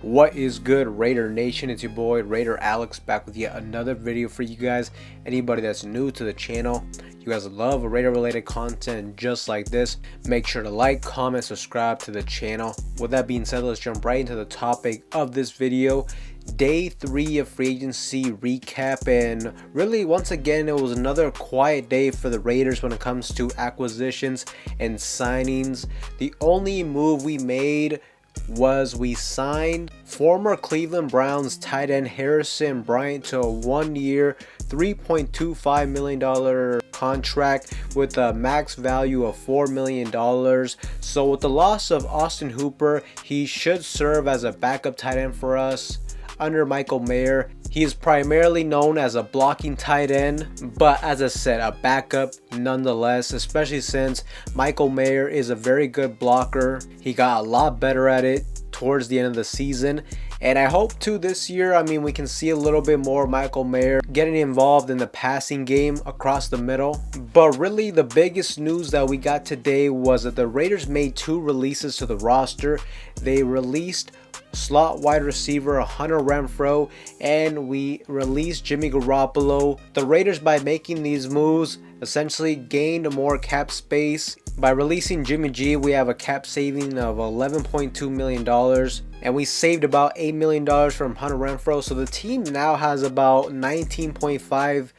What is good, Raider Nation? It's your boy Raider Alex back with yet another video for you guys. Anybody that's new to the channel, you guys love Raider related content just like this, make sure to like, comment, subscribe to the channel. With that being said, let's jump right into the topic of this video. Day 3 of free agency recap, and really once again it was another quiet day for the Raiders when it comes to acquisitions and signings. The only move we made was we signed former Cleveland Browns tight end Harrison Bryant to a 1-year $3.25 million contract with a max value of $4 million. So with the loss of Austin Hooper, he should serve as a backup tight end for us under Michael Mayer. He is primarily known as a blocking tight end, but as I said, a backup nonetheless, especially since Michael Mayer is a very good blocker. He got a lot better at it towards the end of the season, and I hope to this year, we can see a little bit more Michael Mayer getting involved in the passing game across the middle. But really the biggest news that we got today was that the Raiders made 2 releases to the roster. They released slot wide receiver Hunter Renfrow, and we released Jimmy Garoppolo. The Raiders, by making these moves, essentially gained more cap space. By releasing Jimmy G, we have a cap saving of $11.2 million, and we saved about $8 million from Hunter Renfrow. So the team now has about $19.5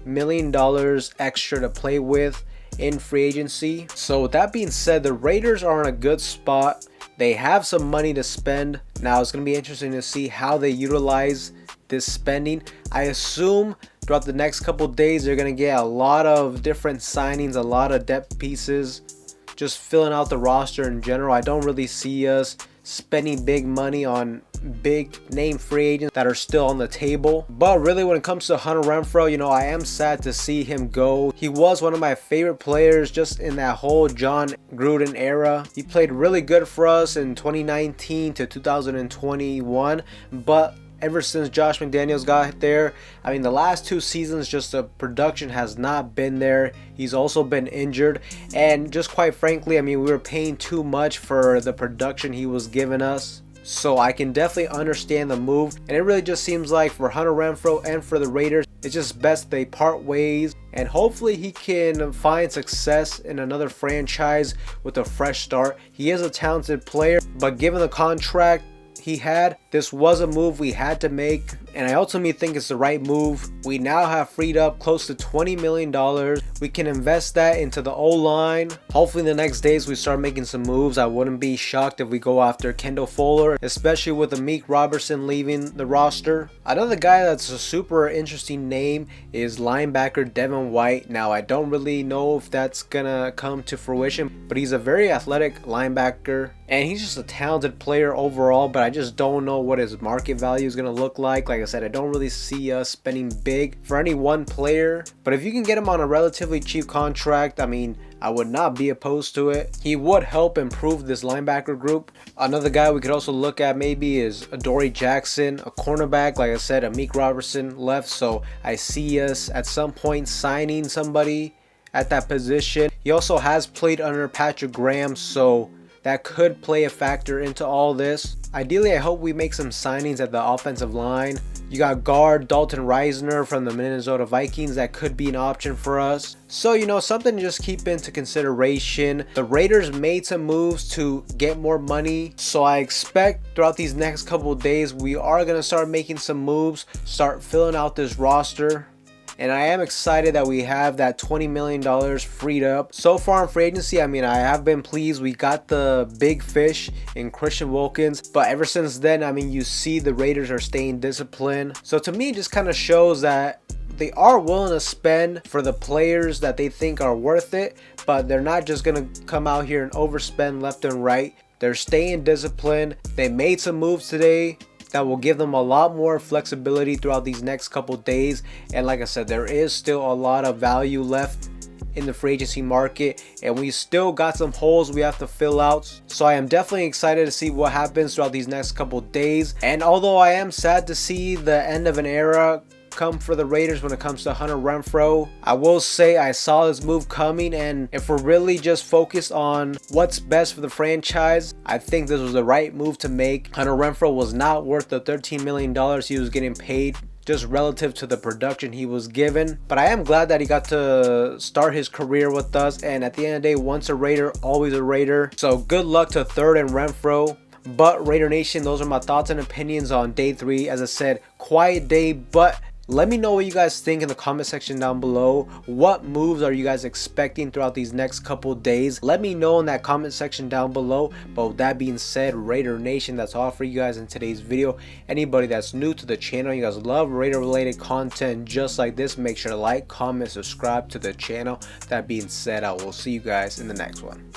million extra to play with in free agency. So with that being said, the Raiders are in a good spot. They have some money to spend. Now it's going to be interesting to see how they utilize this spending. I assume throughout the next couple days they're going to get a lot of different signings, a lot of depth pieces, just filling out the roster in general. I don't really see us spending big money on big name free agents that are still on the table. But really when it comes to Hunter Renfrow, I am sad to see him go. He was one of my favorite players just in that whole John Gruden era. He played really good for us in 2019 to 2021, but ever since Josh McDaniels got there, the last 2 seasons, just the production has not been there. He's also been injured, and just quite frankly, we were paying too much for the production he was giving us. So I can definitely understand the move, and it really just seems like for Hunter Renfrow and for the Raiders, it's just best they part ways, and hopefully he can find success in another franchise with a fresh start. He is a talented player, but given the contract he had, this was a move we had to make, and I ultimately think it's the right move. We now have freed up close to $20 million. We can invest that into the O-line. Hopefully in the next days we start making some moves. I wouldn't be shocked if we go after Kendall Fuller, especially with Amik Robertson leaving the roster. Another guy that's a super interesting name is linebacker Devin White. Now I don't really know if that's gonna come to fruition, but he's a very athletic linebacker, and he's just a talented player overall, but I just don't know what his market value is going to look like. Like I said, I don't really see us spending big for any one player, but if you can get him on a relatively cheap contract, I would not be opposed to it. He would help improve this linebacker group. Another guy we could also look at maybe is Adoree Jackson, a cornerback. Like I said, Amik Robertson left, so I see us at some point signing somebody at that position. He also has played under Patrick Graham, so that could play a factor into all this. Ideally, I hope we make some signings at the offensive line. You got guard Dalton Reisner from the Minnesota Vikings. That could be an option for us. So, something to just keep into consideration. The Raiders made some moves to get more money, so I expect throughout these next couple of days we are going to start making some moves, start filling out this roster. And I am excited that we have that $20 million freed up. So far in free agency, I have been pleased. We got the big fish in Christian Wilkins. But ever since then, you see the Raiders are staying disciplined. So to me, it just kind of shows that they are willing to spend for the players that they think are worth it. But they're not just going to come out here and overspend left and right. They're staying disciplined. They made some moves today that will give them a lot more flexibility throughout these next couple days. And like I said, there is still a lot of value left in the free agency market, and we still got some holes we have to fill out. So I am definitely excited to see what happens throughout these next couple days. And although I am sad to see the end of an era come for the Raiders when it comes to Hunter Renfrow. I will say I saw this move coming, and if we're really just focused on what's best for the franchise, I think this was the right move to make. Hunter Renfrow was not worth the $13 million he was getting paid, just relative to the production he was given. But I am glad that he got to start his career with us, and at the end of the day, once a Raider, always a Raider. So good luck to Third and Renfrow. But Raider Nation, those are my thoughts and opinions on day 3. As I said, quiet day, but let me know what you guys think in the comment section down below. What moves are you guys expecting throughout these next couple days? Let me know in that comment section down below. But with that being said, Raider Nation, that's all for you guys in today's video. Anybody that's new to the channel, you guys love Raider related content just like this, make sure to like, comment, subscribe to the channel. That being said, I will see you guys in the next one.